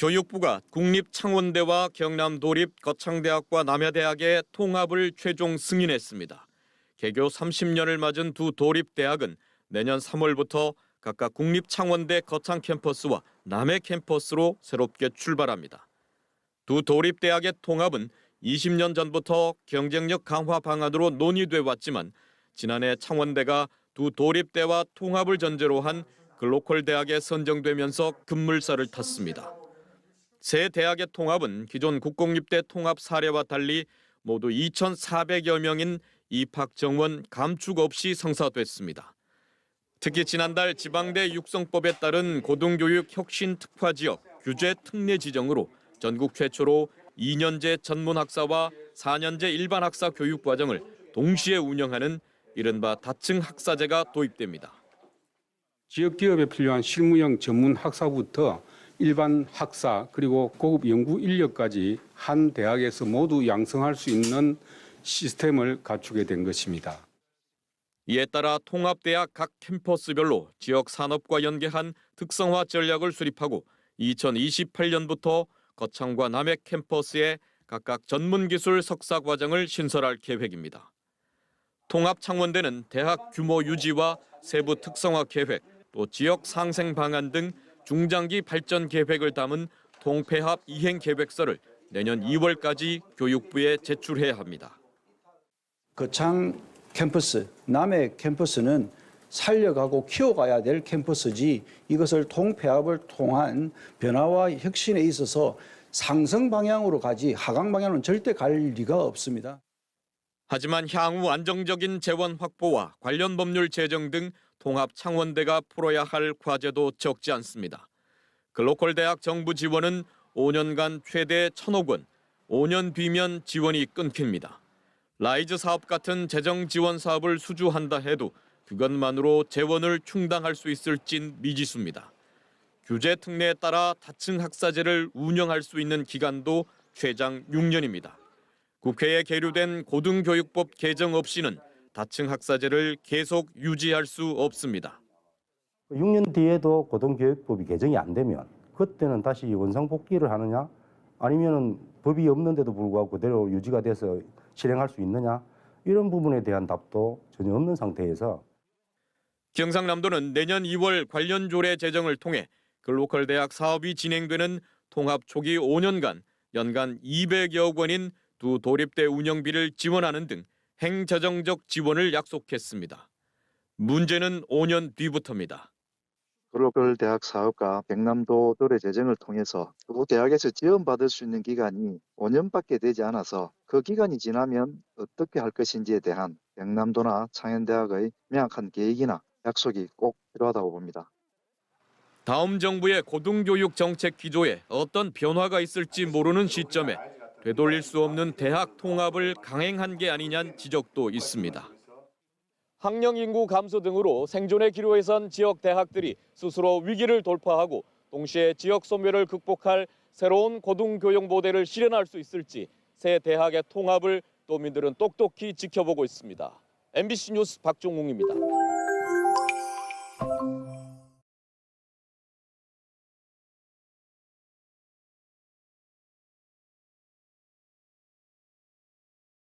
교육부가 국립창원대와 경남도립 거창대학과 남야대학의 통합을 최종 승인했습니다. 개교 30년을 맞은 두 도립대학은 내년 3월부터 각각 국립창원대 거창 캠퍼스와 남해 캠퍼스로 새롭게 출발합니다. 두 도립대학의 통합은 20년 전부터 경쟁력 강화 방안으로 논의돼 왔지만 지난해 창원대가 두 도립대와 통합을 전제로 한 글로컬 대학에 선정되면서 급물살을 탔습니다. 세 대학의 통합은 기존 국공립대 통합 사례와 달리 모두 2,400여 명인 입학 정원 감축 없이 성사됐습니다. 특히 지난달 지방대 육성법에 따른 고등교육 혁신 특화 지역 규제 특례 지정으로 전국 최초로 2년제 전문 학사와 4년제 일반 학사 교육 과정을 동시에 운영하는 이른바 다층 학사제가 도입됩니다. 지역 기업에 필요한 실무형 전문 학사부터 일반 학사 그리고 고급 연구 인력까지 한 대학에서 모두 양성할 수 있는 시스템을 갖추게 된 것입니다. 이에 따라 통합대학 각 캠퍼스별로 지역 산업과 연계한 특성화 전략을 수립하고 2028년부터 거창과 남해 캠퍼스에 각각 전문기술 석사 과정을 신설할 계획입니다. 통합창원대는 대학 규모 유지와 세부 특성화 계획, 또 지역 상생 방안 등 중장기 발전 계획을 담은 통폐합 이행 계획서를 내년 2월까지 교육부에 제출해야 합니다. 거창 캠퍼스, 남해 캠퍼스는 살려가고 키워가야 될 캠퍼스지 이것을 통폐합을 통한 변화와 혁신에 있어서 상승 방향으로 가지 하강 방향으로는 절대 갈 리가 없습니다. 하지만 향후 안정적인 재원 확보와 관련 법률 제정 등 통합 창원대가 풀어야 할 과제도 적지 않습니다. 글로컬 대학 정부 지원은 5년간 최대 1,000억 원, 5년 뒤면 지원이 끊깁니다. 라이즈 사업 같은 재정 지원 사업을 수주한다 해도 그것만으로 재원을 충당할 수 있을진 미지수입니다. 규제 특례에 따라 다층 학사제를 운영할 수 있는 기간도 최장 6년입니다. 국회에 계류된 고등교육법 개정 없이는 다층 학사제를 계속 유지할 수 없습니다. 6년 뒤에도 고등교육법이 개정이 안 되면 그때는 다시 원상복귀를 하느냐 아니면 법이 없는데도 불구하고 그대로 유지가 돼서 실행할 수 있느냐 이런 부분에 대한 답도 전혀 없는 상태에서 경상남도는 내년 2월 관련 조례 제정을 통해 글로컬 대학 사업이 진행되는 통합 초기 5년간 연간 200여억 원인 두 도립대 운영비를 지원하는 등 행재정적 지원을 약속했습니다. 문제는 5년 뒤부터입니다. 글로컬 대학 사업과 경남도 조례 제정을 통해서 두 대학에서 지원받을 수 있는 기간이 5년밖에 되지 않아서 그 기간이 지나면 어떻게 할 것인지에 대한 경남도나 창원대학의 명확한 계획이나 약속이 꼭 필요하다고 봅니다. 다음 정부의 고등교육 정책 기조에 어떤 변화가 있을지 모르는 시점에 되돌릴 수 없는 대학 통합을 강행한 게 아니냐는 지적도 있습니다. 학령 인구 감소 등으로 생존의 기로에 선 지역 대학들이 스스로 위기를 돌파하고 동시에 지역 소멸을 극복할 새로운 고등교육 모델을 실현할 수 있을지 새 대학의 통합을 도민들은 똑똑히 지켜보고 있습니다. MBC 뉴스 박종웅입니다.